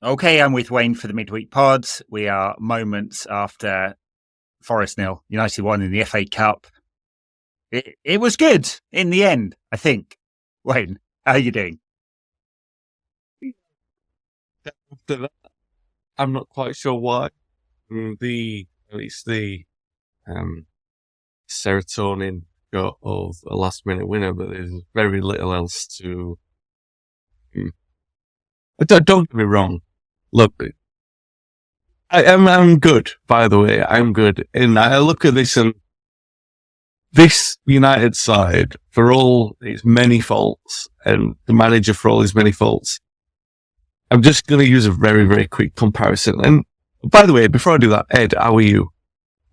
Okay, I'm with Wayne for the midweek pod. We are moments after Forest 0, United 1 in the FA Cup. It was good in the end, I think. Wayne, how are you doing? After that, I'm not quite sure why. At least the um, serotonin got of a last minute winner, but there's very little else to. Mm. But don't get me wrong. Look, I'm good. By the way, I'm good, and I look at this and this United side, for all its many faults, and the manager for all his many faults. I'm just going to use a very, very quick comparison. And by the way, before I do that, Ed, how are you?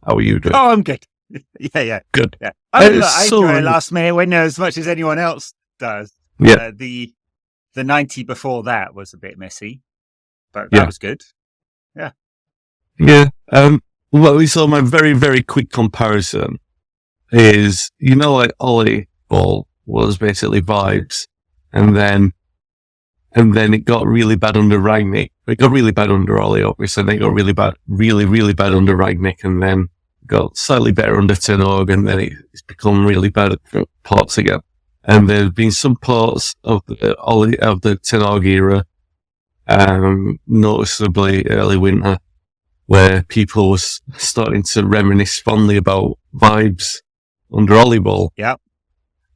How are you doing? Oh, I'm good. Yeah. Good. Yeah. I mean, look, I So, enjoy a last minute winner as much as anyone else does. yeah, The 90 before that was a bit messy, but that yeah, was good. Yeah. yeah. Well, so my very, very quick comparison is, like Ollie Ball was basically vibes, and then it got really bad under Rangnick. It got really bad under Ollie, obviously, and then it got really bad, really, really bad under Rangnick, and then got slightly better under Ten Hag, and then it's become really bad at parts again. And there's been some parts of the Ten Hag era, noticeably early winter, where people was starting to reminisce fondly about vibes under Ollie Ball. Yeah.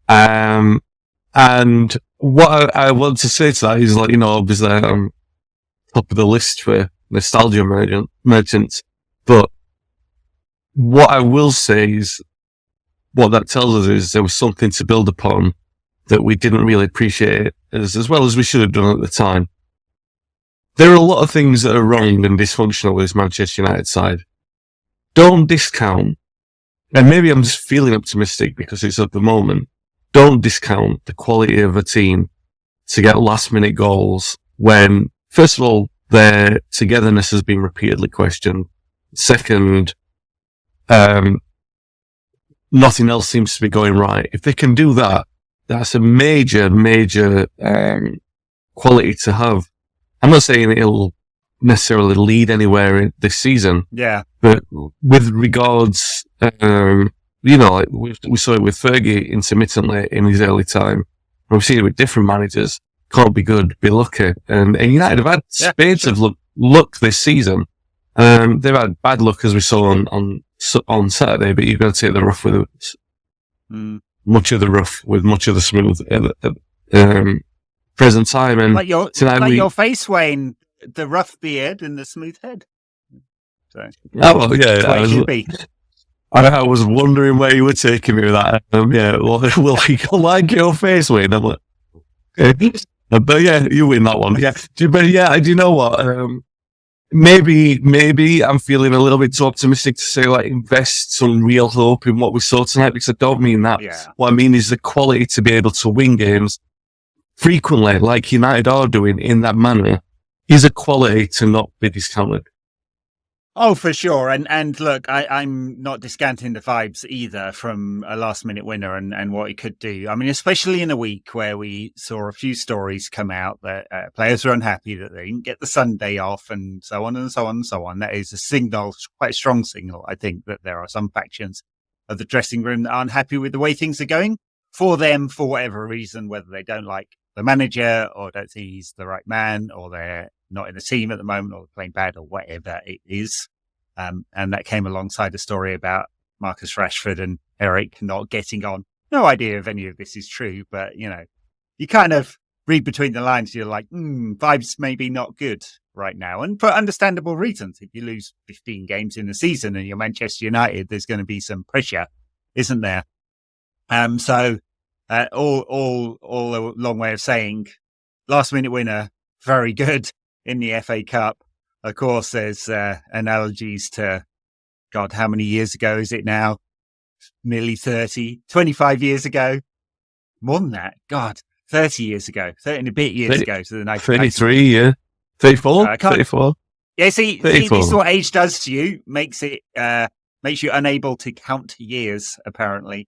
And what I want to say to that is, obviously, top of the list for nostalgia merchants. But what I will say is, what that tells us is there was something to build upon that we didn't really appreciate as well as we should have done at the time. There are a lot of things that are wrong and dysfunctional with this Manchester United side. Don't discount, and maybe I'm just feeling optimistic because it's at the moment, don't discount the quality of a team to get last minute goals when, first of all, their togetherness has been repeatedly questioned. Second, nothing else seems to be going right. If they can do that, that's a major, major quality to have. I'm not saying it'll necessarily lead anywhere this season. Yeah. But with regards, like we saw it with Fergie intermittently in his early time. We've seen it with different managers. Can't be good, be lucky. And United have had spades of luck this season. They've had bad luck, as we saw on Saturday, but you've got to take the rough with much of the rough with much of the smooth present time. And your face, Wayne, the rough beard and the smooth head. So, I was wondering where you were taking me with that. Well, you like your face, Wayne? I'm like, okay. But yeah, you win that one. Yeah, but yeah, do you know what? Maybe I'm feeling a little bit too optimistic to say invest some real hope in what we saw tonight, because I don't mean that. Yeah. What I mean is the quality to be able to win games frequently, like United are doing in that manner, is a quality to not be discounted. Oh, for sure. And look, I'm not discounting the vibes either from a last minute winner and what it could do. I mean, especially in a week where we saw a few stories come out that players are unhappy that they didn't get the Sunday off and so on and so on and so on. That is a signal, quite a strong signal, I think, that there are some factions of the dressing room that aren't happy with the way things are going for them, for whatever reason, whether they don't like the manager or don't think he's the right man, or they're not in the team at the moment, or playing bad, or whatever it is. And that came alongside a story about Marcus Rashford and Erik not getting on. No idea if any of this is true, but you kind of read between the lines. You're like, vibes maybe not good right now, and for understandable reasons. If you lose 15 games in the season and you're Manchester United, there's going to be some pressure, isn't there? So all a long way of saying, last minute winner, very good in the FA Cup. Of course, there's analogies to, God, how many years ago is it now? Nearly 30, 25 years ago. More than that. God, 30 years ago. 30 and a bit years ago. To the 33, yeah. 34? 34. Yeah, see, this is what age does to you. Makes you unable to count years, apparently.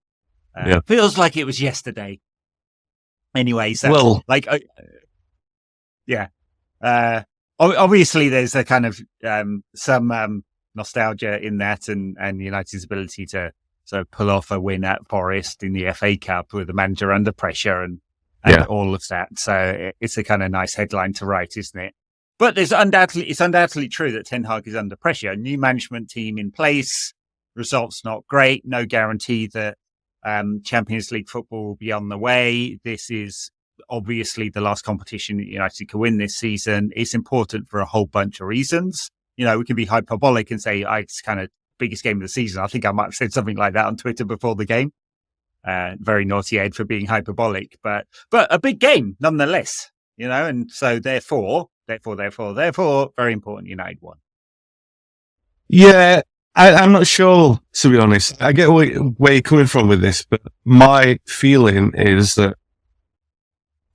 Feels like it was yesterday. Anyway, so, well, yeah. Obviously, there's a kind of some nostalgia in that, and United's ability to sort of pull off a win at Forest in the FA Cup with the manager under pressure and all of that. So it's a kind of nice headline to write, isn't it? But it's undoubtedly true that Ten Hag is under pressure. A new management team in place, results not great, no guarantee that Champions League football will be on the way. This is obviously the last competition United can win this season. It's important for a whole bunch of reasons. You know, we can be hyperbolic and say it's kind of biggest game of the season. I think I might have said something like that on Twitter before the game. Very naughty, Ed, for being hyperbolic, but a big game nonetheless. You know, and so therefore, very important United won. Yeah, I'm not sure, to be honest. I get where you're coming from with this, but my feeling is that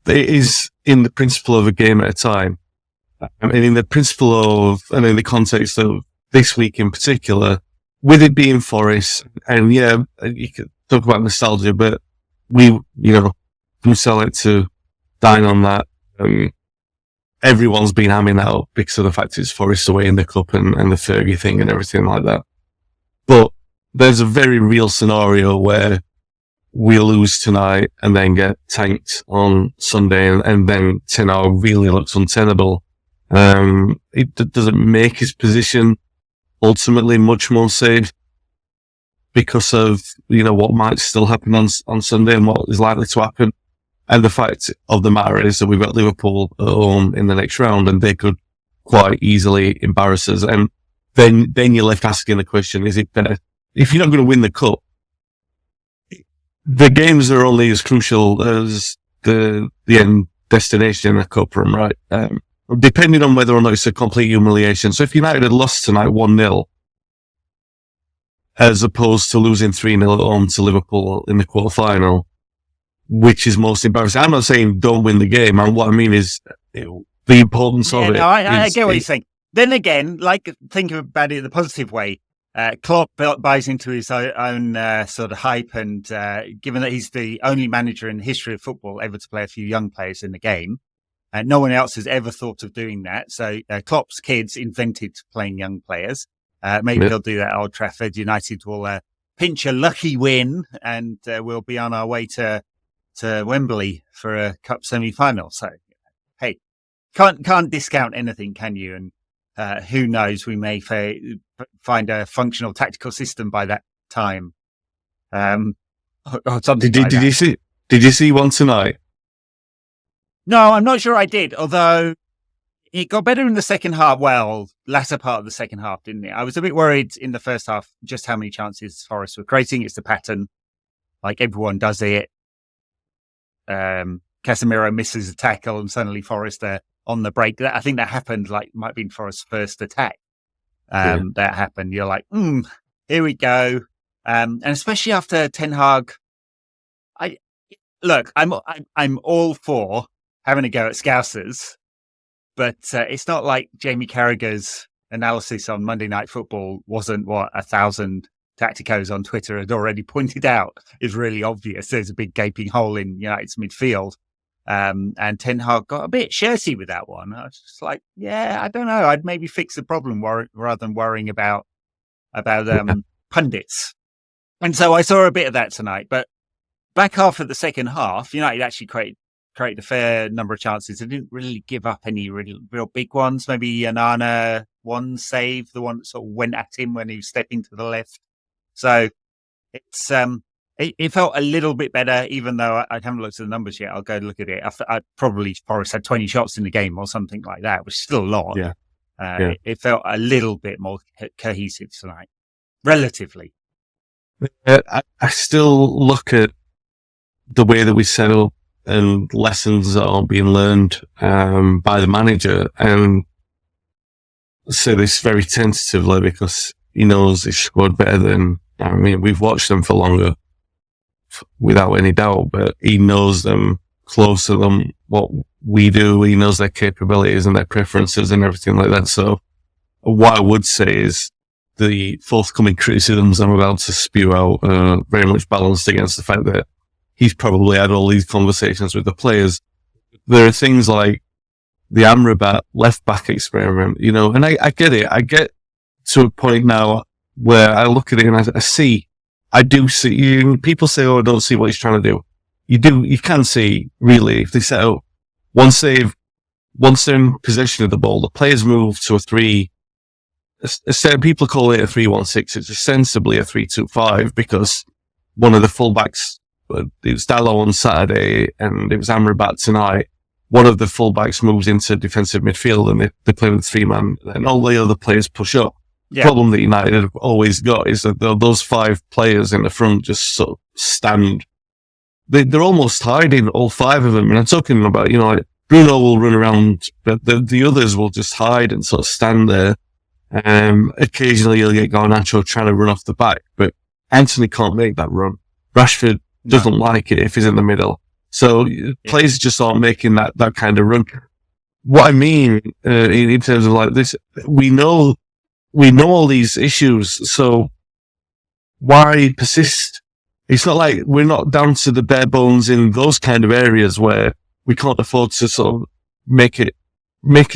it is in the principle of a game at a time. And in the principle of, and in the context of this week in particular, with it being Forest, and yeah, you could talk about nostalgia, but we sell it to dine on that. Everyone's been hamming that up because of the fact it's Forest away in the cup and the Fergie thing and everything like that. But there's a very real scenario where we lose tonight and then get tanked on Sunday, and then Ten Hag really looks untenable. It doesn't make his position ultimately much more safe because of, what might still happen on Sunday and what is likely to happen. And the fact of the matter is that we've got Liverpool at home in the next round, and they could quite easily embarrass us. And then you're left asking the question, is it better? If you're not going to win the cup, the games are only as crucial as the end destination in a cup run, right? Depending on whether or not it's a complete humiliation. So if United had lost tonight 1-0, as opposed to losing 3-0 at home to Liverpool in the quarter-final, which is most embarrassing. I'm not saying don't win the game. And what I mean is the importance of it. No, I get what you're saying. Then again, think about it in the positive way. Klopp buys into his own sort of hype, and given that he's the only manager in the history of football ever to play a few young players in the game, and no one else has ever thought of doing that. So Klopp's kids invented playing young players. Maybe he'll do that at Old Trafford. United will pinch a lucky win, and we'll be on our way to Wembley for a cup semi-final. So, hey, can't discount anything, can you? And who knows, we may find a functional tactical system by that time. Or something Did you see one tonight? No, I'm not sure I did. Although it got better in the second half. Well, latter part of the second half, didn't it? I was a bit worried in the first half just how many chances Forest were creating. It's the pattern, like everyone does it. Casemiro misses a tackle and suddenly Forest are on the break. I think that happened, might have been Forest's first attack. That happened. You're like, here we go. And especially after Ten Hag, I'm all for having a go at Scousers, but it's not like Jamie Carragher's analysis on Monday Night Football wasn't what 1,000 Tacticos on Twitter had already pointed out is really obvious. There's a big gaping hole in United's midfield. And Ten Hag got a bit shirty with that one. I was just like, I don't know. I'd maybe fix the problem rather than worrying about pundits. And so I saw a bit of that tonight. But back half of the second half, United actually created a fair number of chances. They didn't really give up any real big ones. Maybe Anana one save, the one that sort of went at him when he was stepping to the left. So it's it felt a little bit better, even though I haven't looked at the numbers yet. I'll go look at it. I probably Forest had 20 shots in the game or something like that, which is still a lot. It felt a little bit more cohesive tonight, relatively. I still look at the way that we set up and lessons that are being learned by the manager, and say this very tentatively because he knows his squad better than, I mean, we've watched them for longer, without any doubt, but he knows them closer than what we do. He knows their capabilities and their preferences and everything like that. So what I would say is the forthcoming criticisms I'm about to spew out are very much balanced against the fact that he's probably had all these conversations with the players. There are things like the Amrabat left back experiment, and I get it. I get to a point now where I look at it and I do see, people say, oh, I don't see what he's trying to do. You can see, really, if they set up once they're in possession of the ball, the players move to people call it a 3-1-6. It's ostensibly a 3-2-5 because one of the fullbacks, it was Dalot on Saturday and it was Amrabat tonight. One of the fullbacks moves into defensive midfield and they play with 3-man and all the other players push up. The problem that United have always got is that those 5 players in the front just sort of stand. They're almost hiding, all 5 of them. And I'm talking about, like Bruno will run around, but the others will just hide and sort of stand there. Occasionally you'll get Garnacho trying to run off the back, but Anthony can't make that run. Rashford doesn't like it if he's in the middle. So players just aren't making that kind of run. What I mean, in terms of like this, we know all these issues, so why persist? It's not like we're not down to the bare bones in those kind of areas where we can't afford to sort of make a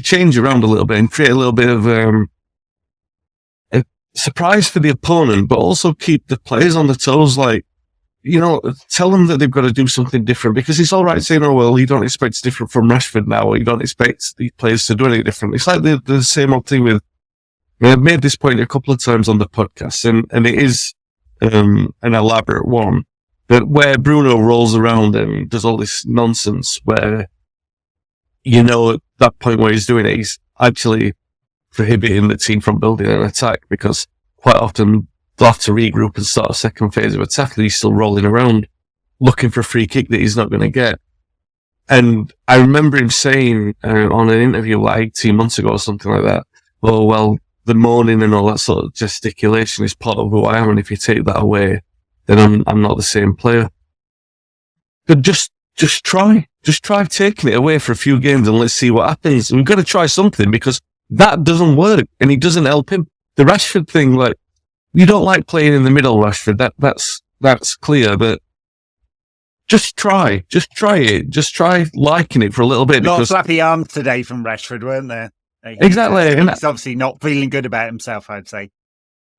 change around a little bit and create a little bit of a surprise for the opponent, but also keep the players on the toes. Like, tell them that they've got to do something different, because it's all right saying, oh, well, you don't expect it's different from Rashford now, or you don't expect these players to do anything different. It's like the same old thing with, I've made this point a couple of times on the podcast, and it is an elaborate one, but where Bruno rolls around and does all this nonsense where, at that point where he's doing it, he's actually prohibiting the team from building an attack, because quite often they'll have to regroup and start a second phase of attack and he's still rolling around looking for a free kick that he's not going to get. And I remember him saying on an interview like 18 months ago or something like that, oh, well, the moaning and all that sort of gesticulation is part of who I am, and if you take that away, then I'm not the same player. But just try taking it away for a few games and let's see what happens. We've got to try something, because that doesn't work and it doesn't help him. The Rashford thing, like, you don't like playing in the middle, Rashford. That's clear, but just try it. Just try liking it for a little bit. A lot of flappy arms today from Rashford, weren't there? Exactly. He's obviously not feeling good about himself, I'd say.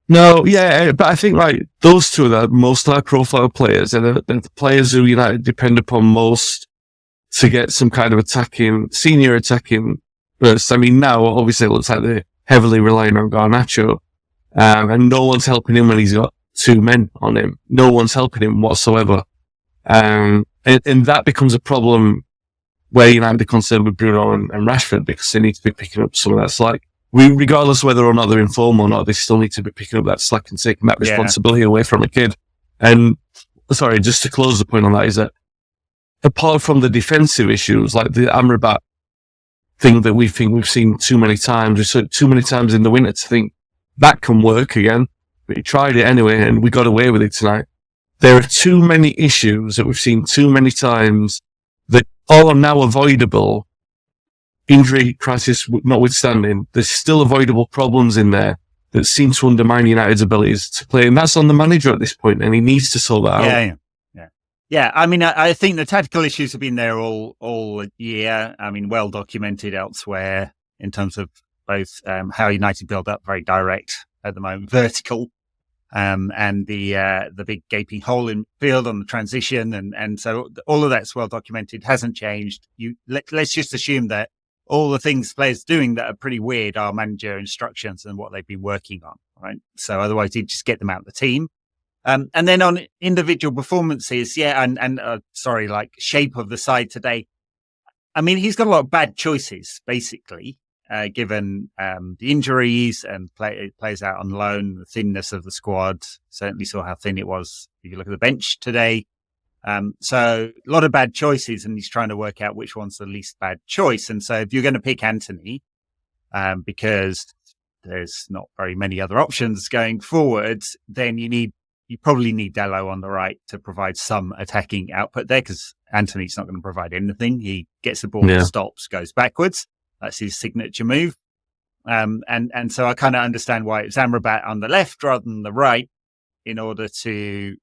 No, yeah, but I think like those two are the most high-profile players, and the players who United depend upon most to get some kind of senior attacking burst. I mean, now obviously it looks like they're heavily relying on Garnacho, and no one's helping him when he's got 2 men on him. No one's helping him whatsoever, and that becomes a problem where United are concerned with Bruno and Rashford, because they need to be picking up some of that slack. Regardless of whether or not they're in form or not, they still need to be picking up that slack and taking that responsibility away from a kid. And sorry, just to close the point on that, is that apart from the defensive issues, like the Amrabat thing that we think we've seen too many times, we saw it too many times in the winter to think that can work again. But he tried it anyway, and we got away with it tonight. There are too many issues that we've seen too many times that all are now avoidable. Injury crisis notwithstanding, there's still avoidable problems in there that seem to undermine United's abilities to play. And that's on the manager at this point, and he needs to sort that out. Yeah. I mean, I think the tactical issues have been there all year. I mean, well documented elsewhere in terms of both how United build up, very direct at the moment, vertical, and the big gaping hole in field on the transition, and so all of that's well documented, hasn't changed. Let's just assume that all the things players doing that are pretty weird are manager instructions and what they've been working on, right? So otherwise he'd just get them out of the team. And then on individual performances, like shape of the side today. I mean, he's got a lot of bad choices, basically, given the injuries and plays out on loan, the thinness of the squad. Certainly saw how thin it was if you look at the bench today. So a lot of bad choices, and he's trying to work out which one's the least bad choice. And so if you're going to pick Anthony, because there's not very many other options going forward, then you probably need Dalot on the right to provide some attacking output there, because Anthony's not going to provide anything. He gets the ball, stops, goes backwards. That's his signature move. And so I kind of understand why it's Amrabat on the left rather than the right, in order to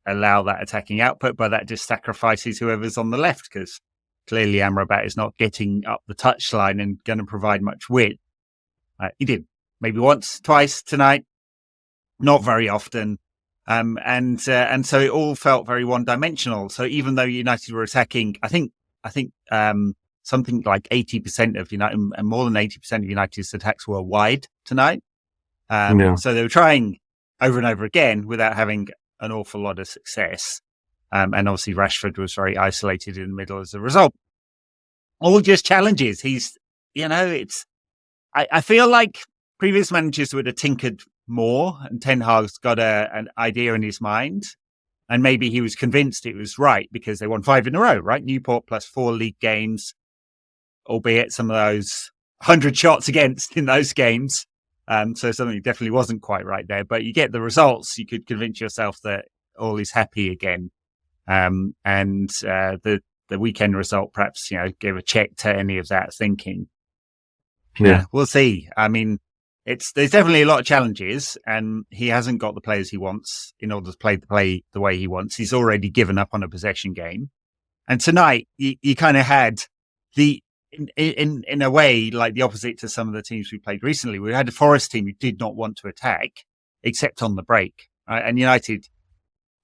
allow that attacking output, but that just sacrifices whoever's on the left, because clearly Amrabat is not getting up the touchline and going to provide much width. He did maybe once, twice tonight, not very often. And so it all felt very one-dimensional. So even though United were attacking, I think something like 80% of United, and more than 80% of United's attacks were wide tonight. So they were trying over and over again without having an awful lot of success. And obviously Rashford was very isolated in the middle as a result. All just challenges. I feel like previous managers would have tinkered more, and Ten Hag's got an idea in his mind. And maybe he was convinced it was right because they won 5 in a row, right? Newport plus 4 league games, albeit some of those 100 shots against in those games. So something definitely wasn't quite right there. But you get the results. You could convince yourself that all is happy again. The weekend result perhaps, gave a check to any of that thinking. Yeah, we'll see. I mean, there's definitely a lot of challenges, and he hasn't got the players he wants in order to play the way he wants. He's already given up on a possession game. And tonight, you kind of had in a way, like the opposite to some of the teams we played recently. We had a Forest team who did not want to attack, except on the break. Right? And United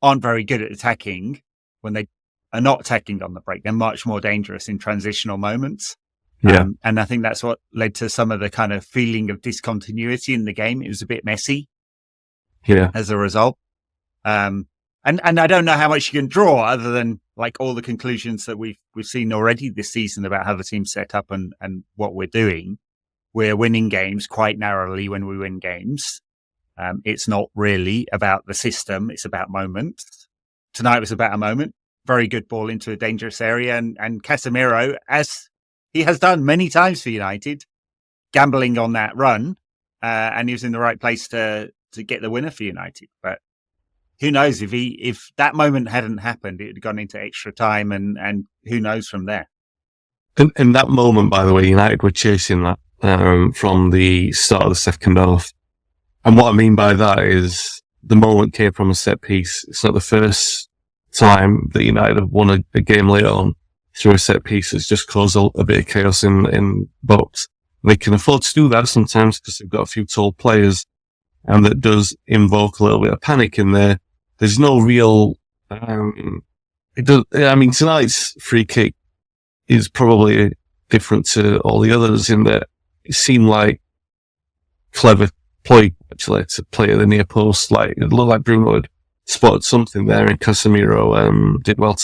aren't very good at attacking when they are not attacking on the break. They're much more dangerous in transitional moments. Yeah. And I think that's what led to some of the kind of feeling of discontinuity in the game. It was a bit messy. As a result. And I don't know how much you can draw other than like all the conclusions that we've seen already this season about how the team's set up and what we're doing. We're winning games quite narrowly when we win games. It's not really about the system. It's about moments. Tonight was about a moment. Very good ball into a dangerous area. And Casemiro, as he has done many times for United, gambling on that run. And he was in the right place to get the winner for United. But who knows if that moment hadn't happened, it had gone into extra time and who knows from there. In that moment, by the way, United were chasing that from the start of the second half. And what I mean by that is the moment came from a set piece. It's not the first time that United have won a game later on through a set piece. It's just caused a bit of chaos in box. They can afford to do that sometimes because they've got a few tall players, and that does invoke a little bit of panic in there. There's no real, tonight's free kick is probably different to all the others in that it seemed like clever ploy, actually, to play at the near post. Like, it looked like Bruno had spotted something there, and Casemiro, did well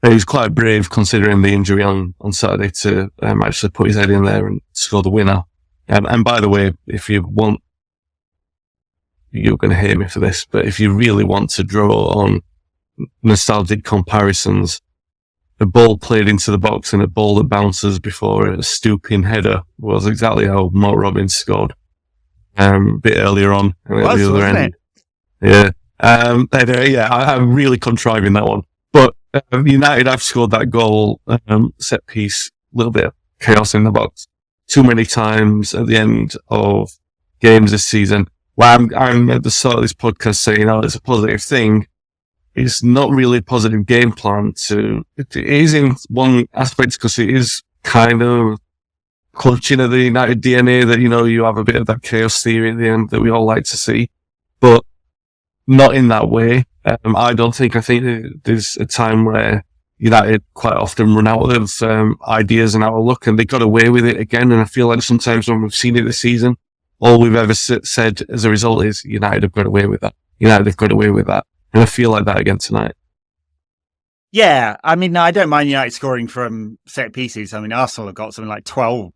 he was quite brave considering the injury on Saturday to, actually put his head in there and score the winner. And by the way, if you want, you're going to hate me for this, but if you really want to draw on nostalgic comparisons, a ball played into the box and a ball that bounces before a stooping header was exactly how Mark Robbins scored a bit earlier on at the other end. Yeah. I'm really contriving that one. But United have scored that goal, set piece, a little bit of chaos in the box too many times at the end of games this season. Well, I'm at the start of this podcast saying, it's a positive thing. It's not really a positive game plan it is in one aspect because it is kind of clutching at the United DNA that, you have a bit of that chaos theory at the end that we all like to see, but not in that way. I think there's a time where United quite often run out of ideas and out of luck, and they got away with it again. And I feel like sometimes when we've seen it this season, all we've ever said as a result is United have got away with that. United have got away with that. And I feel like that again tonight. Yeah, I mean, I don't mind United scoring from set pieces. I mean, Arsenal have got something like 12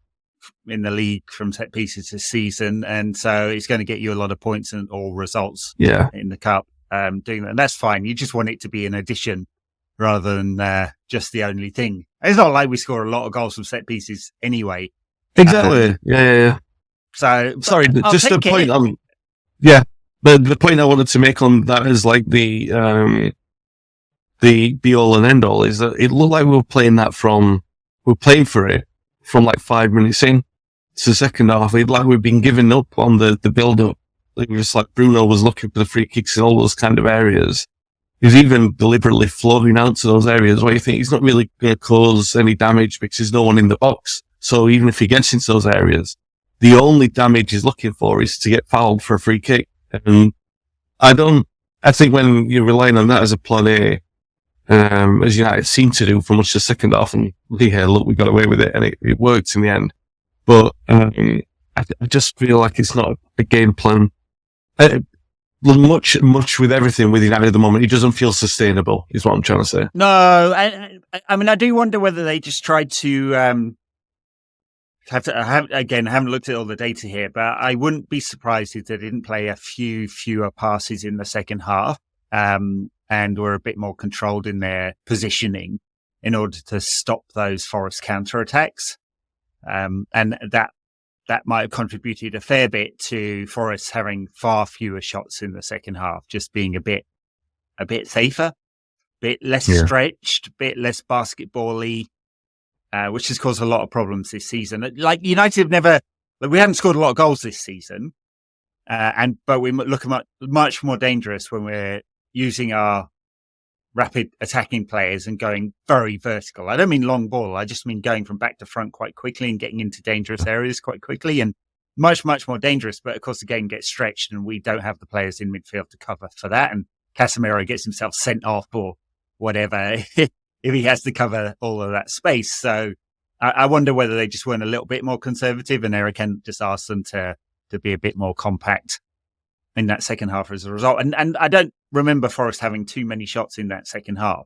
in the league from set pieces this season, and so it's going to get you a lot of points or results in the cup doing that. And that's fine. You just want it to be an addition rather than just the only thing. It's not like we score a lot of goals from set pieces anyway. Exactly. Yeah. So, sorry, just the point. The point I wanted to make on that is like the be all and end all is that it looked like we were playing for it from like 5 minutes in to the second half. It like we've been giving up on the build up. It was like Bruno was looking for the free kicks in all those kind of areas, He's even deliberately floating out to those areas where you think he's not really going to cause any damage because there's no one in the box. So even if he gets into those areas, the only damage he's looking for is to get fouled for a free kick. And I think when you're relying on that as a plan A, as United seem to do for much of the second half, and yeah, look, we got away with it and it worked in the end. But I just feel like it's not a game plan. Much with everything with United at the moment, it doesn't feel sustainable, is what I'm trying to say. No, I mean, I do wonder whether they just tried to, haven't looked at all the data here, but I wouldn't be surprised if they didn't play a few fewer passes in the second half, and were a bit more controlled in their positioning in order to stop those Forest counterattacks. And that might have contributed a fair bit to Forest having far fewer shots in the second half, just being a bit safer, a bit less stretched, a bit less basketball-y, which has caused a lot of problems this season. Like United we haven't scored a lot of goals this season, but we look much more dangerous when we're using our rapid attacking players and going very vertical. I don't mean long ball. I just mean going from back to front quite quickly and getting into dangerous areas quite quickly, and much, much more dangerous. But of course, the game gets stretched and we don't have the players in midfield to cover for that. And Casemiro gets himself sent off or whatever if he has to cover all of that space. So I wonder whether they just weren't a little bit more conservative and Erik just asked them to be a bit more compact in that second half as a result. And I don't remember Forest having too many shots in that second half.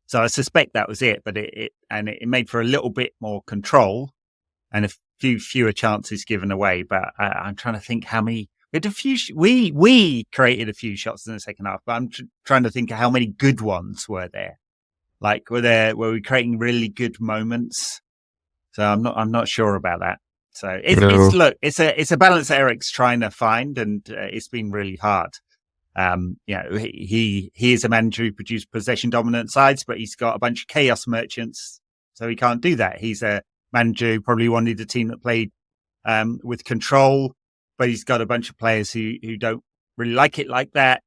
So I suspect that was it, but it made for a little bit more control and a few fewer chances given away. But I'm trying to think how many, we created a few shots in the second half, but I'm trying to think of how many good ones were there. Like, were we creating really good moments? So I'm not sure about that. So it's a balance that Erik's trying to find, and it's been really hard. He is a manager who produced possession dominant sides, but he's got a bunch of chaos merchants, so he can't do that. He's a manager who probably wanted a team that played with control, but he's got a bunch of players who don't really like it like that.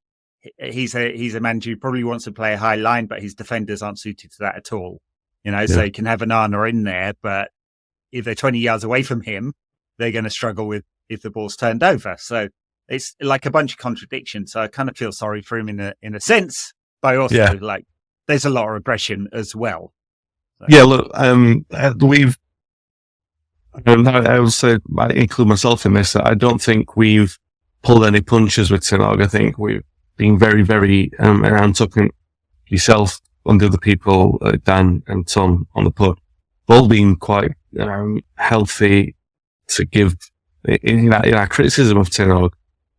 He's a manager who probably wants to play a high line, but his defenders aren't suited to that at all. So you can have an Arna in there, but if they're 20 yards away from him, they're going to struggle with if the ball's turned over. So it's like a bunch of contradictions. So I kind of feel sorry for him in a sense, but also like there's a lot of aggression as well. So. Yeah, look, we've. I will say, I include myself in this. I don't think we've pulled any punches with Ten Hag. I think we've been very, very around talking yourself and the other people, Dan and Tom on the pod, all being quite healthy to give in our criticism of Ten Hag.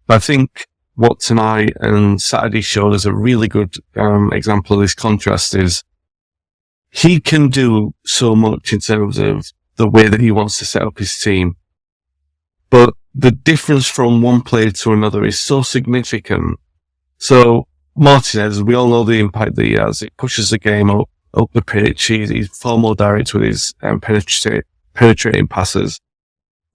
But I think what tonight and Saturday showed as a really good example of this contrast is he can do so much in terms of the way that he wants to set up his team. But the difference from one player to another is so significant. So Martinez, we all know the impact that he has. It pushes the game up the pitch. He's far more direct with his penetrating passes.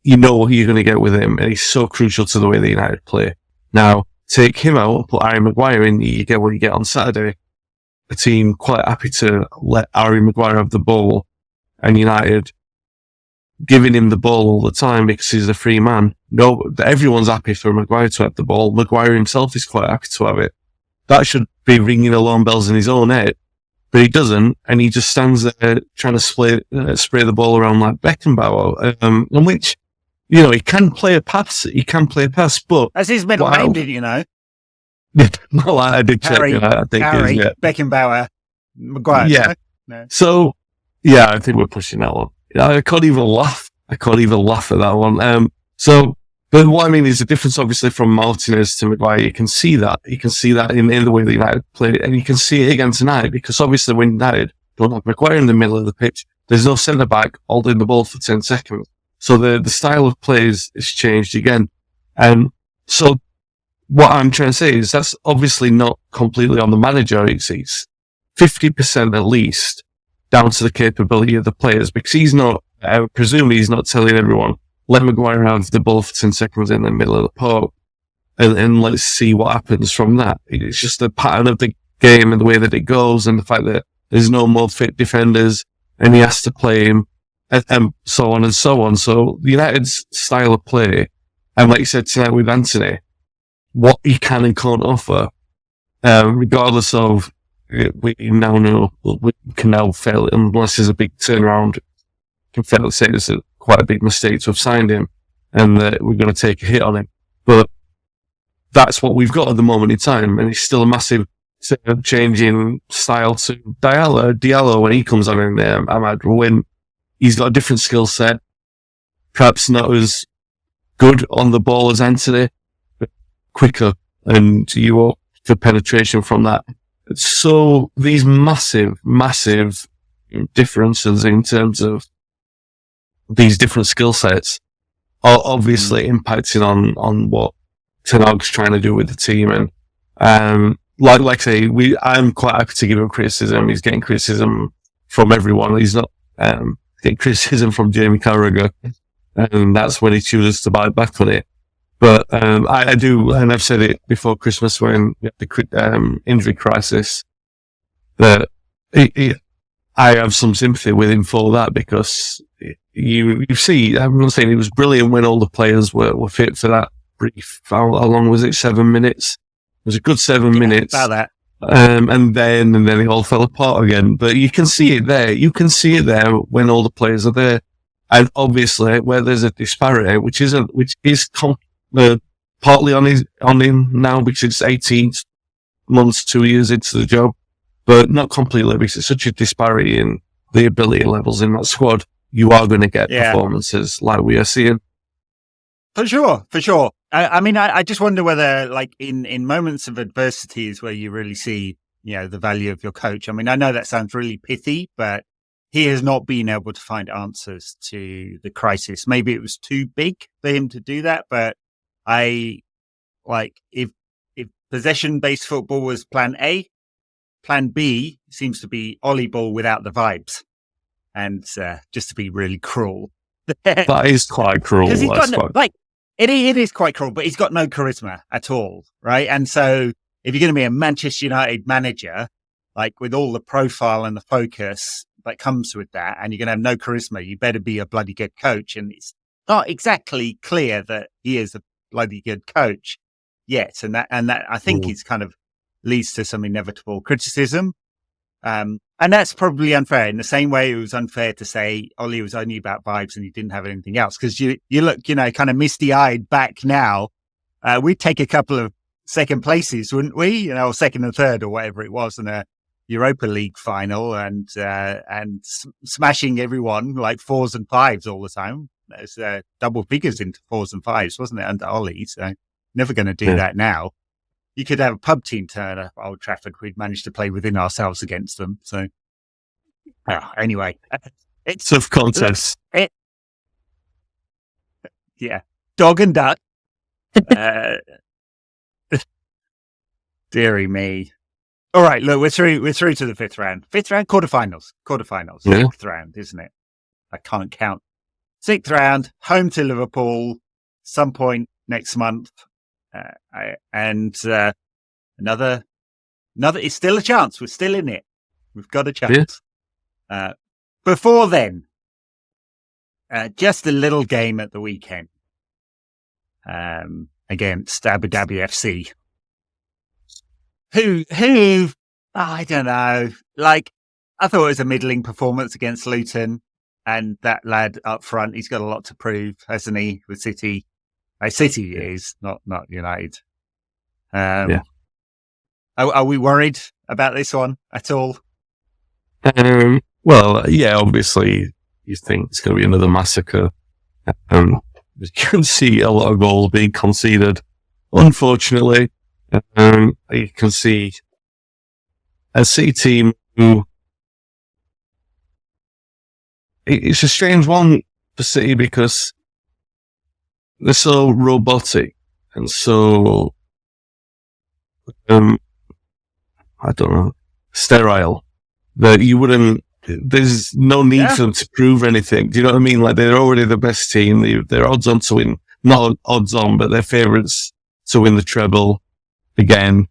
You know what you're going to get with him, and he's so crucial to the way the United play. Now, take him out, put Harry Maguire in, you get what you get on Saturday. A team quite happy to let Harry Maguire have the ball, and United giving him the ball all the time because he's a free man. No, everyone's happy for Maguire to have the ball. Maguire himself is quite happy to have it. That should be ringing alarm bells in his own head, but he doesn't, and he just stands there trying to spray the ball around like Beckenbauer, in which, he can play a pass. But that's his middle name, didn't you know? Yeah, well, I did check. Harry, I think Harry it is, Beckenbauer, Maguire. Yeah. No. So, yeah, I think we're pushing that one. I can't even laugh. at that one. But what I mean is the difference, obviously, from Martinez to Maguire. You can see that. You can see that in the way that United play, and you can see it again tonight because obviously when United don't have Maguire in the middle of the pitch, there's no centre back holding the ball for 10 seconds. So the style of play is changed again. And so what I'm trying to say is that's obviously not completely on the manager. It's 50% at least down to the capability of the players because he's not, I presume he's not telling everyone, let Maguire have the ball for 10 seconds in the middle of the park. and let's see what happens from that. It's just the pattern of the game and the way that it goes, and the fact that there's no more fit defenders and he has to play him, and so on and so on. So United's style of play, and like you said tonight with Anthony, what he can and can't offer, regardless of, we now know, we can now fail, unless there's a big turnaround, can fairly say it's quite a big mistake to have signed him, and that we're going to take a hit on him. But that's what we've got at the moment in time, and it's still a massive change in style to Diallo when he comes on in there. Ahmad, when he's got a different skill set, perhaps not as good on the ball as Anthony, but quicker, and you up for penetration from that. So these massive differences in terms of these different skill sets are obviously impacting on what Ten Hag's trying to do with the team. And like I say, I'm quite happy to give him criticism. He's getting criticism from everyone. He's not getting criticism from Jamie Carragher, and that's when he chooses to bite back on it. But I do, and I've said it before Christmas when we had the injury crisis, that I have some sympathy with him for that, because you see, I'm not saying it was brilliant when all the players were fit for that brief. How long was it? 7 minutes? It was a good 7 minutes. About that. And then it all fell apart again. But you can see it there. You can see it there when all the players are there. And obviously, where there's a disparity, which is partly on him now, because it's 18 months, 2 years into the job, but not completely, because it's such a disparity in the ability levels in that squad. You are going to get performances like we are seeing. For sure. I mean, I just wonder whether, like, in moments of adversity is where you really see, the value of your coach. I mean, I know that sounds really pithy, but he has not been able to find answers to the crisis. Maybe it was too big for him to do that, but if possession-based football was plan A, plan B seems to be Ollie ball without the vibes. And just to be really cruel. That is quite cruel. It is quite cruel, but he's got no charisma at all, right? And so if you're going to be a Manchester United manager, like with all the profile and the focus that comes with that, and you're going to have no charisma, you better be a bloody good coach. And it's not exactly clear that he is a bloody good coach yet. And that I think is kind of leads to some inevitable criticism. And that's probably unfair, in the same way it was unfair to say Ollie was only about vibes and he didn't have anything else. Because you look, kind of misty-eyed back now, we'd take a couple of second places, wouldn't we? Or second and third or whatever it was in a Europa League final, and smashing everyone like 4s and 5s all the time. There's double figures into 4s and 5s, wasn't it, under Ollie? So never going to do that now. You could have a pub team turn up Old Trafford. We'd managed to play within ourselves against them. So, anyway, it's tough contest. Dog and duck. Deary me. All right, look, we're through to the fifth round. Quarterfinals. Yeah. Sixth round, isn't it? I can't count. Sixth round, home to Liverpool, some point next month. Another, it's still a chance. We're still in it. We've got a chance. Yeah. Before then, just a little game at the weekend, against Abu Dhabi FC. Who, I don't know. Like, I thought it was a middling performance against Luton, and that lad up front, he's got a lot to prove, hasn't he, with City? City is not United. Are we worried about this one at all? Well, yeah, obviously you think it's going to be another massacre. You can see a lot of goals being conceded. Unfortunately, you can see a City team who, it's a strange one for City because they're so robotic and so, I don't know, sterile that you wouldn't, there's no need for them to prove anything. Do you know what I mean? Like, they're already the best team. They're odds on to win. Not odds on, but they're favourites to win the treble again.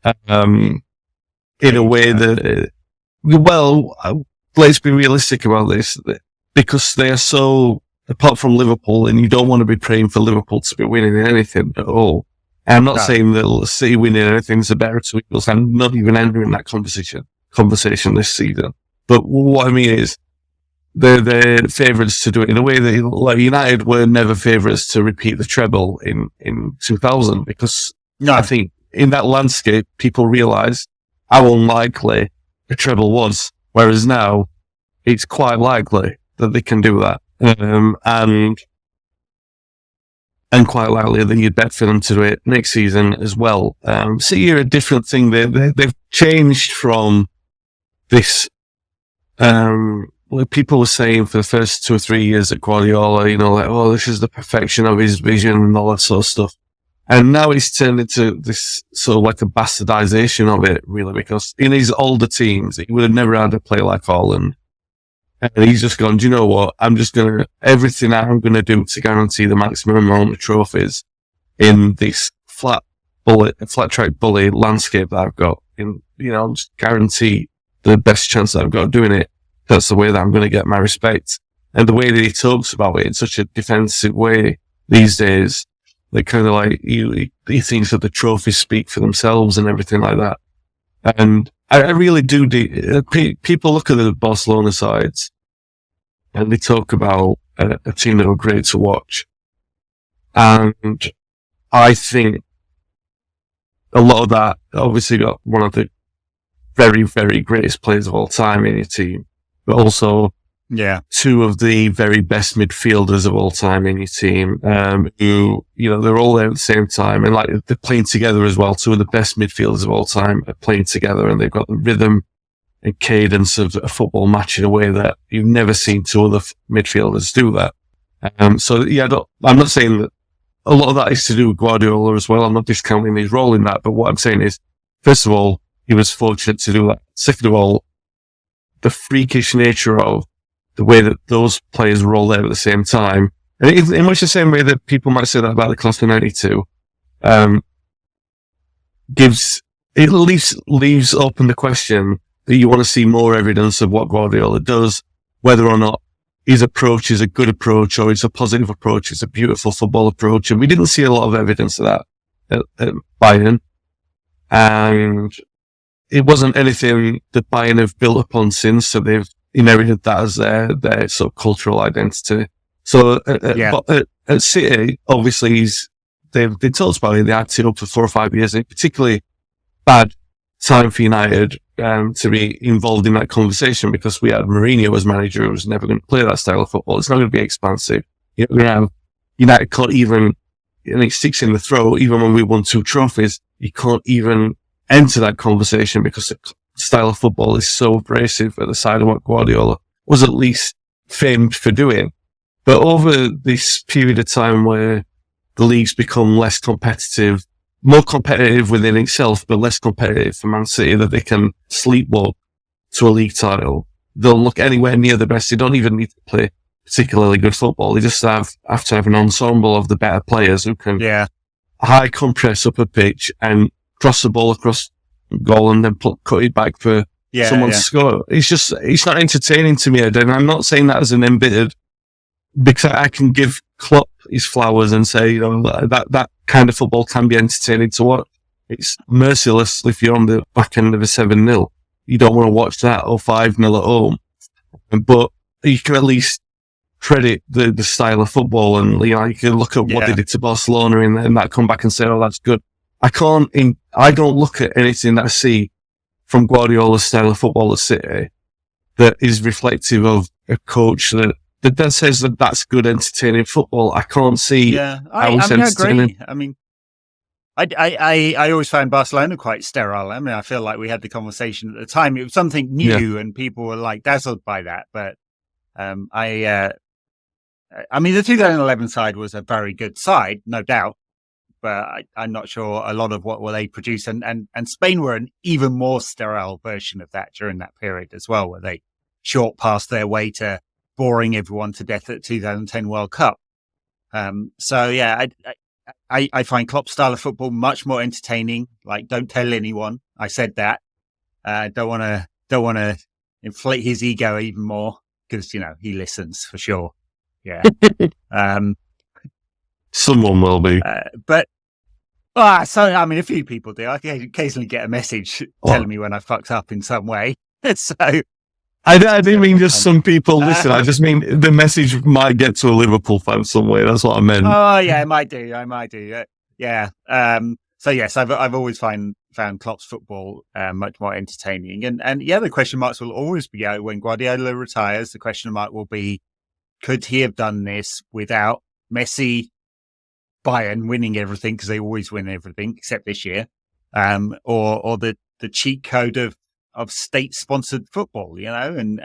In a way that, let's be realistic about this, because they are so, apart from Liverpool, and you don't want to be praying for Liverpool to be winning anything at all. I'm not saying that City winning anything is a better two equals. I'm not even entering that conversation this season. But what I mean is, they're favourites to do it in a way that, like, United were never favourites to repeat the treble in 2000, because I think in that landscape, people realised how unlikely a treble was, whereas now it's quite likely that they can do that, and quite likely that you'd bet for them to do it next season as well. City are a different thing. They've changed from this. People were saying for the first 2 or 3 years at Guardiola, this is the perfection of his vision and all that sort of stuff. And now it's turned into this sort of like a bastardization of it, really, because in his older teams, he would have never had a player like Haaland. And he's just gone, do you know what? Everything I'm going to do to guarantee the maximum amount of trophies in this flat track bully landscape that I've got, just guarantee the best chance that I've got of doing it. That's the way that I'm going to get my respect. And the way that he talks about it in such a defensive way these days, that kind of like, he thinks that the trophies speak for themselves and everything like that. And I really do, people look at the Barcelona sides and they talk about a team that are great to watch. And I think a lot of that obviously got one of the very, very greatest players of all time in your team, but also two of the very best midfielders of all time in your team, who, they're all there at the same time, and like they're playing together as well. Two of the best midfielders of all time are playing together, and they've got the rhythm and cadence of a football match in a way that you've never seen two other midfielders do that. I'm not saying that a lot of that is to do with Guardiola as well. I'm not discounting his role in that, but what I'm saying is, first of all, he was fortunate to do that. Second of all, the freakish nature of the way that those players were all there at the same time, and in much the same way that people might say that about the class of '92, leaves open the question that you want to see more evidence of what Guardiola does, whether or not his approach is a good approach or it's a positive approach, it's a beautiful football approach, and we didn't see a lot of evidence of that at Bayern, and it wasn't anything that Bayern have built upon since, so they've inherited that as their sort of cultural identity. So at City, obviously, they've told us about it. They had it up for 4 or 5 years, and particularly bad time for United to be involved in that conversation, because we had Mourinho as manager who was never going to play that style of football. It's not going to be expansive. You're going to have United can't even, and it sticks in the throat, even when we won 2 trophies, you can't even enter that conversation because the style of football is so abrasive at the side of what Guardiola was at least famed for doing. But over this period of time where the league's become less competitive, more competitive within itself, but less competitive for Man City, that they can sleepwalk to a league title, they'll look anywhere near the best. They don't even need to play particularly good football. They just have to have an ensemble of the better players who can high compress up a pitch and cross the ball across goal and then cut it back for someone to score. It's not entertaining to me, and I'm not saying that as an embittered, because I can give Klopp his flowers and say, that kind of football can be entertaining to watch. It's merciless if you're on the back end of a 7-0. You don't want to watch that, or 5-0 at home. But you can at least credit the style of football, and you can look at what they did to Barcelona in that comeback and say, oh, that's good. I don't look at anything that I see from Guardiola's style of football at City that is reflective of a coach that says that that's good, entertaining football. I can't see how it's entertaining. I agree. I always found Barcelona quite sterile. I feel like we had the conversation at the time. It was something new, and people were like dazzled by that. But the 2011 side was a very good side, no doubt. But I'm not sure a lot of what they produced. And Spain were an even more sterile version of that during that period as well, where they short passed their way to boring everyone to death at 2010 World Cup. I find Klopp's style of football much more entertaining. Like, don't tell anyone I said that. Don't want to inflate his ego even more because he listens for sure. Yeah. Someone will be. But so I mean, a few people do. I occasionally get a message telling me when I fucked up in some way. So I didn't mean just some people listen. I just mean the message might get to a Liverpool fan somewhere. That's what I meant. Oh yeah, I might do. Yeah. So yes, I've always found Klopp's football much more entertaining. And yeah, the question marks will always be out when Guardiola retires. The question mark will be, could he have done this without Messi, Bayern winning everything, because they always win everything except this year, or the cheat code of state-sponsored football, and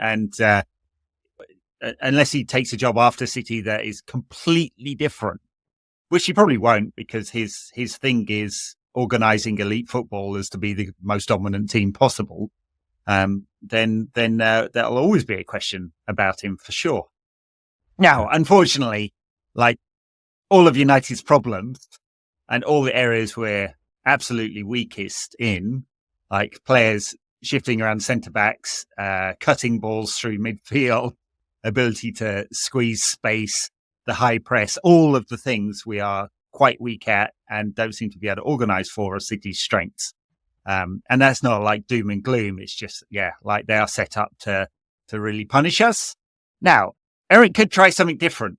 unless he takes a job after City that is completely different, which he probably won't, because his thing is organising elite footballers to be the most dominant team possible, then there'll always be a question about him for sure. Now, unfortunately, like all of United's problems and all the areas we're absolutely weakest in, like players shifting around centre-backs, cutting balls through midfield, ability to squeeze space, the high press, all of the things we are quite weak at and don't seem to be able to organise for are City's strengths. And that's not like doom and gloom. It's just, like they are set up to really punish us. Now, Erik could try something different.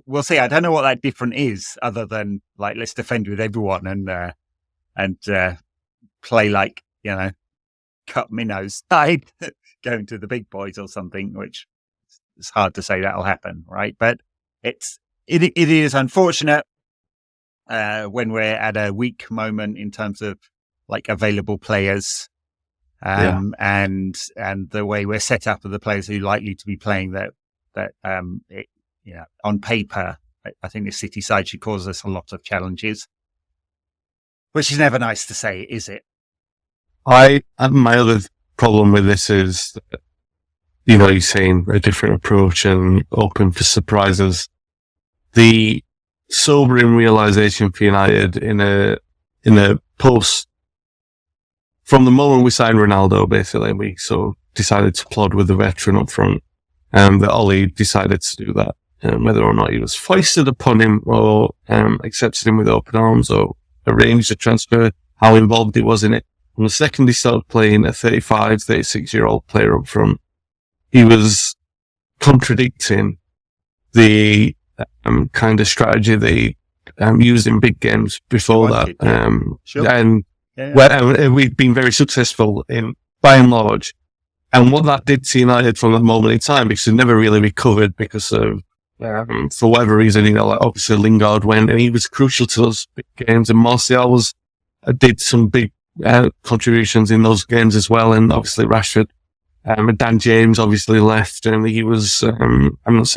We'll see. I don't know what that different is, other than like, let's defend with everyone and play like, cut minnows side, going to the big boys or something, which it's hard to say that'll happen, right? But it is unfortunate when we're at a weak moment in terms of like available players, and the way we're set up of the players who are likely to be playing that on paper, I think the City side should cause us a lot of challenges, which is never nice to say, is it? My other problem with this is, you're saying a different approach and open for surprises. The sobering realization for United in a post, from the moment we signed Ronaldo, basically, we sort of decided to plod with the veteran up front, and that Ollie decided to do that. Whether or not he was foisted upon him or accepted him with open arms or arranged a transfer, how involved he was in it. And the second he started playing a 35, 36-year-old player up front, he was contradicting the kind of strategy they used in big games before that. Sure. And we've been very successful in, by and large. And what that did to United from that moment in time, because they never really recovered because of, for whatever reason, obviously Lingard went, and he was crucial to those big games, and Martial did some big contributions in those games as well, and obviously Rashford, and Dan James obviously left, and he was, I'm not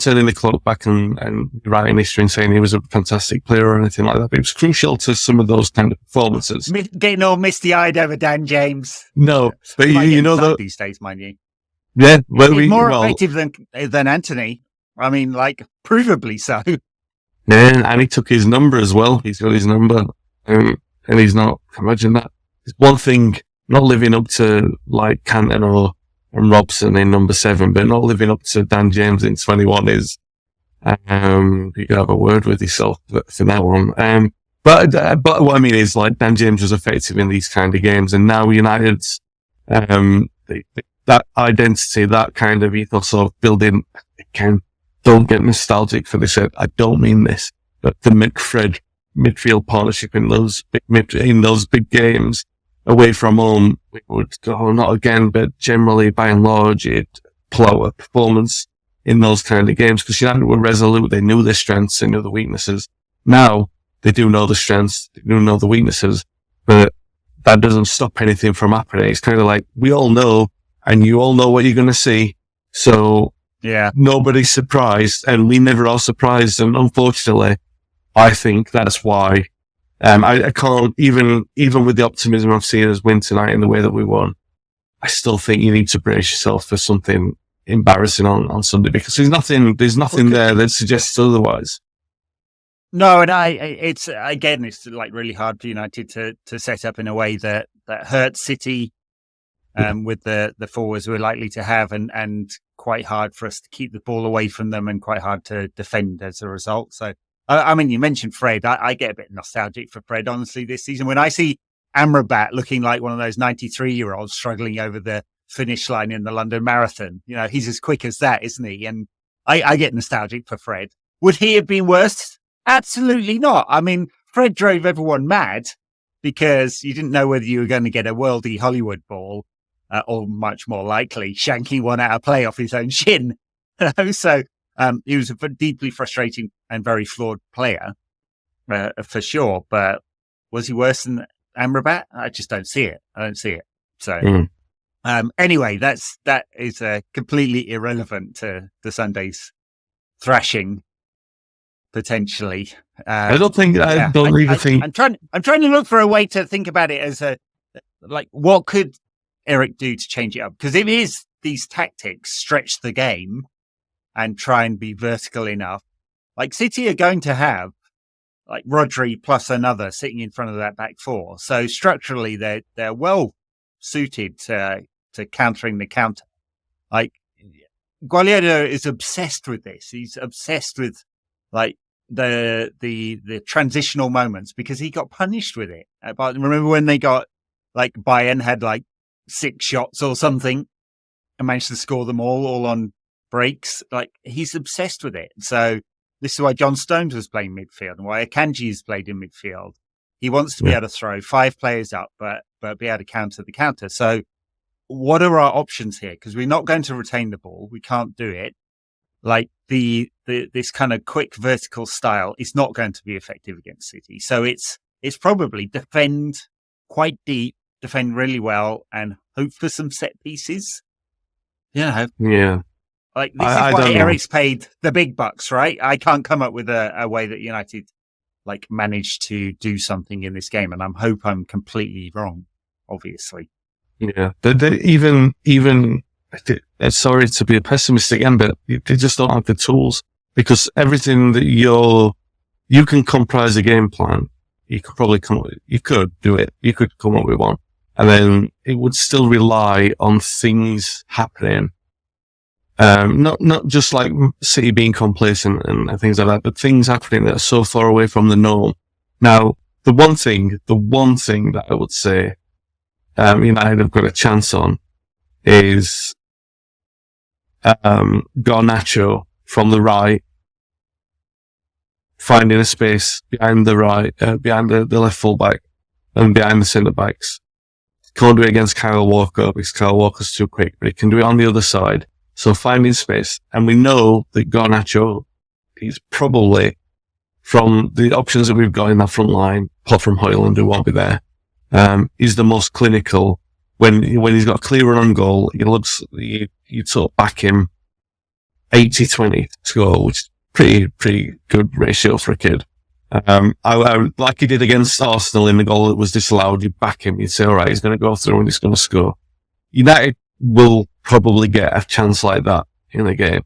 turning the clock back and writing history and saying he was a fantastic player or anything like that, but it was crucial to some of those kind of performances. Getting all misty-eyed over Dan James. No, but you know that these days, mind you. Yeah, he's more effective than Anthony. I mean, like, provably so. Yeah, and he took his number as well. He's got his number. And he's not, imagine that. It's one thing not living up to like Cantona and Robson in number 7, but not living up to Dan James in 21 is, you can have a word with yourself for that one. But what I mean is, like, Dan James was effective in these kind of games, and now United's, that identity, that kind of ethos of building, again, don't get nostalgic for this. I don't mean this, but the McFred midfield partnership in those big games away from home, we would go, not again, but generally by and large, it'd pull out a performance in those kind of games, because United were resolute. They knew their strengths, they knew the weaknesses. Now they do know the strengths, they do know the weaknesses, but that doesn't stop anything from happening. It's kind of like, we all know, and you all know what you're going to see. So yeah, nobody's surprised, and we never are surprised. And unfortunately, I think that's why, I can't, even with the optimism I've seen us win tonight in the way that we won, I still think you need to brace yourself for something embarrassing on Sunday, because there's nothing there that suggests otherwise. No, and it's again, it's like really hard for United to set up in a way that hurts City, with the forwards we're likely to have, and quite hard for us to keep the ball away from them, and quite hard to defend as a result. So, I mean, you mentioned Fred. I get a bit nostalgic for Fred, honestly, this season when I see Amrabat looking like one of those 93-year-olds struggling over the finish line in the London Marathon. He's as quick as that, isn't he? And I get nostalgic for Fred. Would he have been worse? Absolutely not. I mean, Fred drove everyone mad because you didn't know whether you were going to get a worldy Hollywood ball, or much more likely shanking one out of play off his own shin. So he was a deeply frustrating and very flawed player, for sure. But was he worse than Amrabat? I just don't see it. I don't see it. So anyway, that is completely irrelevant to the Sunday's thrashing. Potentially, I don't think. I don't even think. I'm trying to look for a way to think about it as what could Erik do to change it up? Because if his these tactics stretch the game and try and be vertical enough, like City are going to have like Rodri plus another sitting in front of that back four. So structurally, they're well suited to countering the counter. Like Guardiola is obsessed with this. He's obsessed with like the transitional moments because he got punished with it. But remember when they got like Bayern had like 6 shots or something and managed to score them all on breaks? Like he's obsessed with it. So this is why John Stones was playing midfield and why Akanji has played in midfield. He wants to be able to throw 5 players up, but be able to counter the counter. So what are our options here? Because we're not going to retain the ball. We can't do it. Like this kind of quick vertical style is not going to be effective against City. So it's probably defend quite deep, defend really well, and hope for some set pieces. Yeah. Like this is why Erik's paid the big bucks, right? I can't come up with a way that United like managed to do something in this game, and I'm completely wrong, obviously. Yeah, even sorry to be a pessimist again, but they just don't have the tools because everything that you can comprise a game plan. You could probably you could do it. You could come up with one, and then it would still rely on things happening. Not just like City being complacent and things like that, but things happening that are so far away from the norm. Now, the one thing that I would say, United have got a chance on is, Garnacho from the right, finding a space behind the right, behind the left fullback and behind the centre backs. Can't do it against Kyle Walker because Kyle Walker's too quick, but he can do it on the other side. So finding space, and we know that Garnacho is probably, from the options that we've got in that front line, apart from Højlund who won't be there, is the most clinical. When he's got a clear run on goal, you sort of back him 80-20 score, which is pretty good ratio for a kid. I like he did against Arsenal in the goal that was disallowed, you back him, you'd say, all right, he's going to go through and he's going to score. United will probably get a chance like that in a game.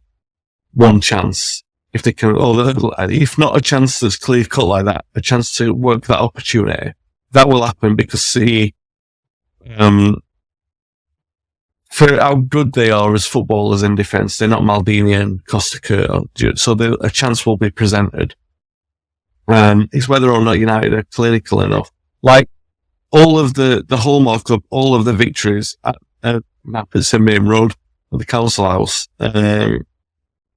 One chance. If they can, if not a chance that's clear cut like that, a chance to work that opportunity, that will happen because for how good they are as footballers in defence, they're not Maldini and Costa Curta, so a chance will be presented. It's whether or not United are clinical enough. Like, all of the hallmark of all of the victories at St Main Road, at the Council House,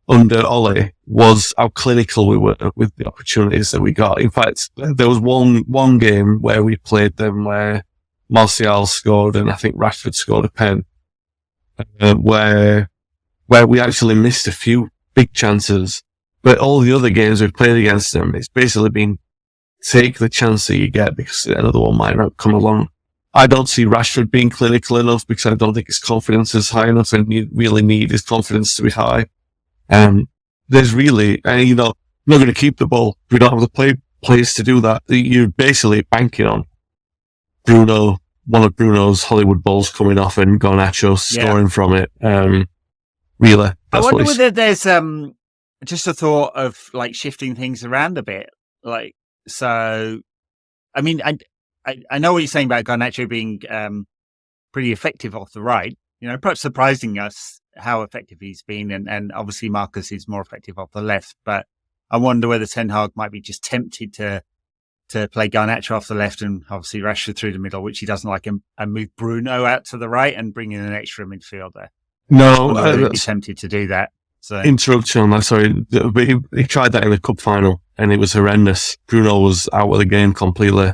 under Ole, was how clinical we were with the opportunities that we got. In fact, there was one game where we played them where Martial scored and I think Rashford scored a pen, where we actually missed a few big chances. But all the other games we've played against them, it's basically been take the chance that you get because another one might not come along. I don't see Rashford being clinical enough because I don't think his confidence is high enough, and you really need his confidence to be high. There's really, you're not going to keep the ball. We don't have the players to do that. You're basically banking on Bruno, one of Bruno's Hollywood balls coming off and Garnacho scoring from it. Really, I wonder whether there's just a thought of like shifting things around a bit. Like, so, I mean, I know what you're saying about Garnacho being pretty effective off the right. Perhaps surprising us how effective he's been, and obviously Marcus is more effective off the left. But I wonder whether Ten Hag might be just tempted to play Garnacho off the left and obviously Rashford through the middle, which he doesn't like, and move Bruno out to the right and bring in an extra midfielder. No, he'd be tempted to do that. So interruption on that. Sorry, but he tried that in the cup final, and it was horrendous. Bruno was out of the game completely,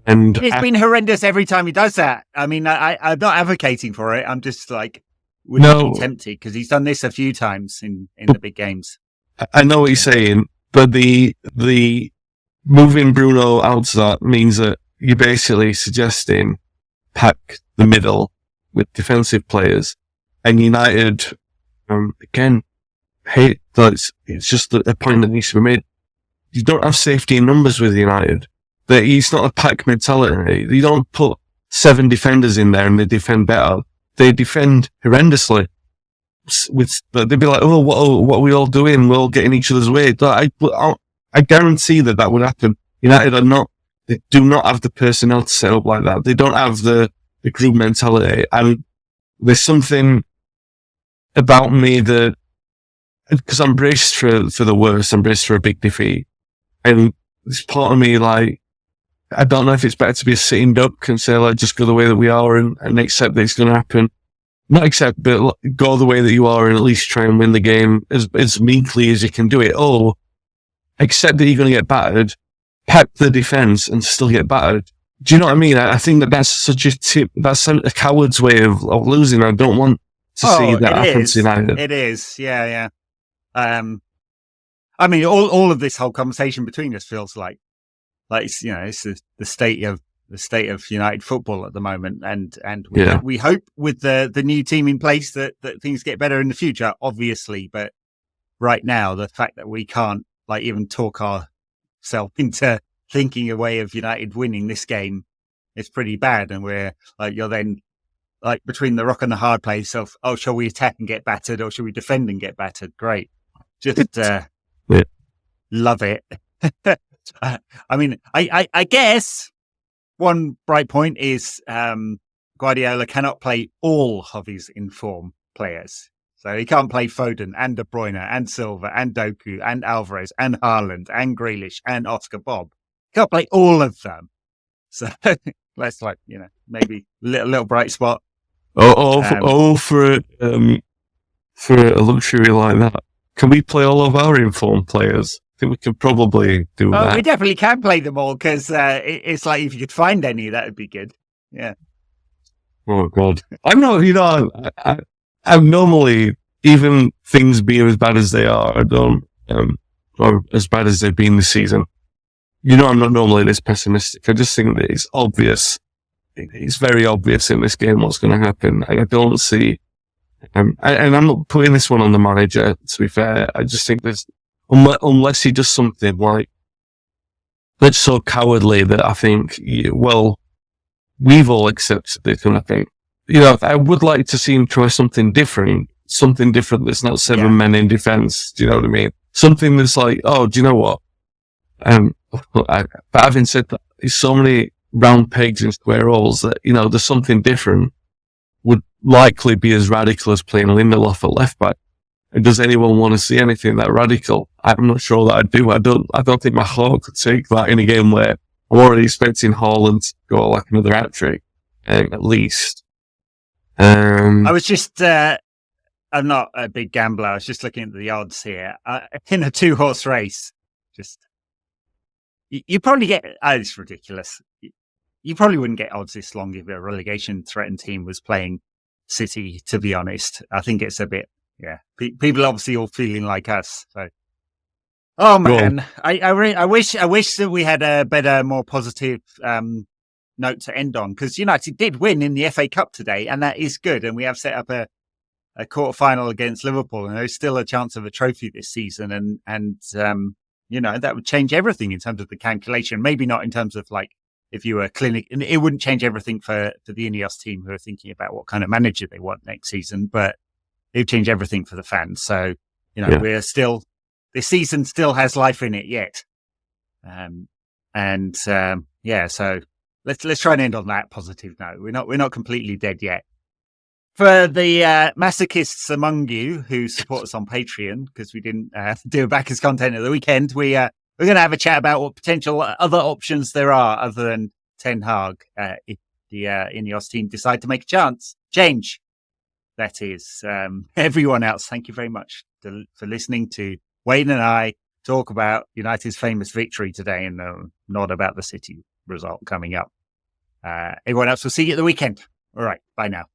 and it's been horrendous every time he does that. I mean, I'm not advocating for it. I'm just like, would he be tempted, because he's done this a few times in the big games. I know what you're saying, but the moving Bruno out to that means that you're basically suggesting pack the middle with defensive players, and United, again, it's just a point that needs to be made. You don't have safety in numbers with United. It's not a pack mentality. You don't put 7 defenders in there and they defend better. They defend horrendously. They'd be like, oh, what are we all doing? We're all getting each other's way. I guarantee that would happen. United they do not have the personnel to set up like that. They don't have the group mentality. And there's something about me that, because I'm braced for the worst, I'm braced for a big defeat. And there's part of me, like, I don't know if it's better to be a sitting duck and say, like, just go the way that we are and accept that it's going to happen. Not accept, but go the way that you are and at least try and win the game as meekly as you can do it. Or accept that you're going to get battered, pack the defense and still get battered. Do you know what I mean? I think that's such a tip. That's a coward's way of losing. I don't want to see that happen to United. It is. Yeah. I mean, all of this whole conversation between us feels like it's the state of United football at the moment, and we hope with the new team in place that things get better in the future, obviously. But right now, the fact that we can't even talk ourselves into thinking a way of United winning this game is pretty bad, and we're you're then between the rock and the hard place of, oh, shall we attack and get battered, or shall we defend and get battered? Great, just love it. I mean, I guess one bright point is Guardiola cannot play all of his informed players. So he can't play Foden and De Bruyne and Silva and Doku and Alvarez and Haaland and Grealish and Oscar Bob. He can't play all of them. So let's maybe little bright spot. For a luxury like that, can we play all of our informed players? I think we could probably do that. We definitely can play them all, because it's like, if you could find any, that would be good. Yeah. Oh God, I'm not. I'm normally, even things being as bad as they are, or as bad as they've been this season. I'm not normally this pessimistic. I just think that it's obvious. It's very obvious in this game what's going to happen. I don't see, and I'm not putting this one on the manager, to be fair. I just think there's, unless he does something that's so cowardly that I think, we've all accepted it, and I think, I would like to see him try something different that's not 7 men in defence. Do you know what I mean? Something that's like, oh, do you know what? But having said that, there's so many round pegs in square holes that, there's something different would likely be as radical as playing Lindelof at left back. And does anyone want to see anything that radical? I'm not sure that I do. I don't think my heart could take that in a game where I'm already expecting Haaland to go like another hat-trick, at least. I was just, I'm not a big gambler. I was just looking at the odds here. In a 2-horse race, you probably get, it's ridiculous. You probably wouldn't get odds this long if a relegation threatened team was playing City, to be honest. I think it's a bit, people obviously all feeling like us. So, oh man, I wish that we had a better, more positive, note to end on, because United did win in the FA Cup today, and that is good. And we have set up a quarter final against Liverpool, and there's still a chance of a trophy this season. And that would change everything in terms of the calculation. Maybe not in terms of if you were clinic, and it wouldn't change everything for the Ineos team who are thinking about what kind of manager they want next season, but it would change everything for the fans. So, we're still, this season still has life in it yet. So let's try and end on that positive note. We're not completely dead yet. For the masochists among you who support us on Patreon, because we didn't do a backers content at the weekend, we're going to have a chat about what potential other options there are other than Ten Hag if the Ineos team decide to make a change. That is. Everyone else, thank you very much for listening to Wayne and I talk about United's famous victory today and not about the City result coming up. Everyone else, we'll see you at the weekend. All right, bye now.